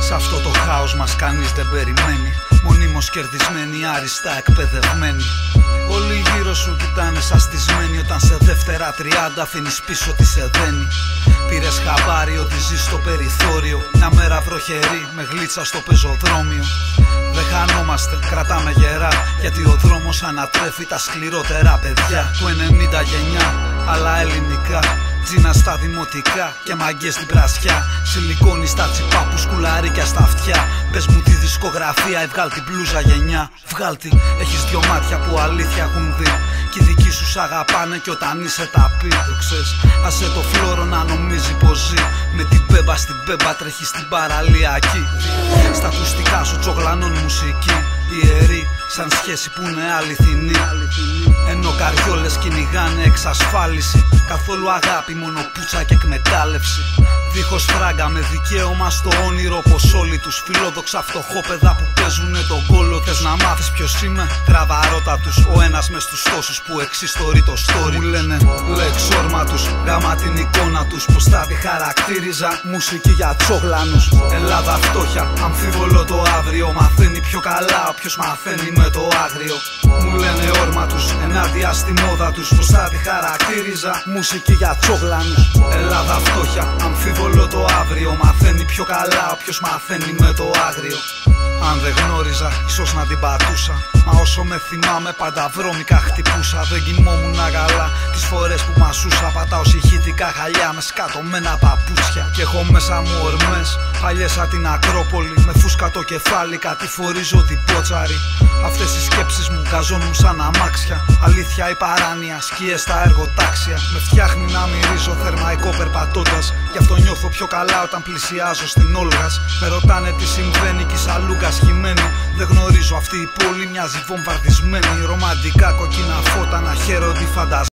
Σ' αυτό το χάος μας κανείς δεν περιμένει. Μονίμως κερδισμένοι, άριστα εκπαιδευμένοι. Όλοι γύρω σου κοιτάνε σαστισμένοι. Όταν σε δεύτερα 30 αφήνεις πίσω τι σε δένει. Πήρες χαμπάρι ότι ζεις στο περιθώριο. Μια μέρα βροχερή με γλίτσα στο πεζοδρόμιο. Δεν χανόμαστε, κρατάμε γερά, γιατί ο δρόμος ανατρέφει τα σκληρότερα παιδιά. Του 90 γενιά, αλλά ελληνικά. Τζίνα στα δημοτικά και μαγκές στην πρασιά. Σιλικόνι στα τσιπάπου, σκουλαρίκια στα αυτιά. Πες μου τη δισκογραφία, βγάλ' την μπλούζα γενιά. Βγάλ' τη, έχεις δυο μάτια που αλήθεια έχουν δει. Κι οι δικοί σου σ' αγαπάνε κι όταν είσαι ταπεί. Το ξέρεις, άσε το φλόρο να νομίζει πως ζει. Με την μπέμπα στην μπέμπα τρέχει στην παραλιακή. Στα ακουστικά σου τσογλανών μουσική. Ιερή, σαν σχέση που είναι αληθινή. Ενώ καριόλες κυνηγάνε εξασφάλιση. Καθόλου αγάπη, μόνο πουτσα και εκμετάλλευση. Δίχως φράγκα με δικαίωμα στο όνειρο. Πως όλοι τους φιλόδοξα φτωχόπαιδα που παίζουνε τον κόλλο. Θες να μάθεις ποιος είμαι? Τραβά ρώτα τους. Ο ένας μες στους τόσους που εξιστορεί το story. Μου λένε λεξόρμα τους, γάμα την εικόνα τους. Πως θα τη χαρακτήριζα μουσική για τσόγλανους. Ελλάδα φτώχεια, αμφίβολο το αύριο. Μαθαίνει πιο καλά όποιος μαθαίνει με το άγριο. Μου λένε όρμα τους, ενάντια στη μόδα τους. Πως θα τη χαρακτήριζα μουσική για τσόγλανους. Ελλάδα φτώχεια, αμφίβολο το αύριο. Μαθαίνει πιο καλά όποιος μαθαίνει με το άγριο. Αν δεν γνώριζα, ίσως να την πατούσα. Μα όσο με θυμάμαι, πάντα βρώμικα χτυπούσα. Δεν κοιμόμουν αγαλά τις φορές που μασούσα. Πατάω συχητικά χαλιά με σκατωμένα παπούτσια. Κι έχω μέσα μου ορμές, παλιές σαν την Ακρόπολη. Με φούσκα το κεφάλι, κατηφορίζω την πότσαρη. Αυτές οι σκέψεις μου γκαζώνουν σαν αμάξια. Αλήθεια ή παράνοια, σκιές στα εργοτάξια. Με φτιάχνει να μυρίζω θερμαϊκό περπατώντας. Γι' αυτό νιώθω πιο καλά όταν πλησιάζω στην Όλγας. Με ρωτάνε τι συμβαίνει κι η σαλούγκα σχημένη. Δεν γνωρίζω, αυτή η πόλη μοιάζει βομβαρδισμένη. Ρομαντικά κοκκίνα φώτα να χαίρονται φαντασμένα.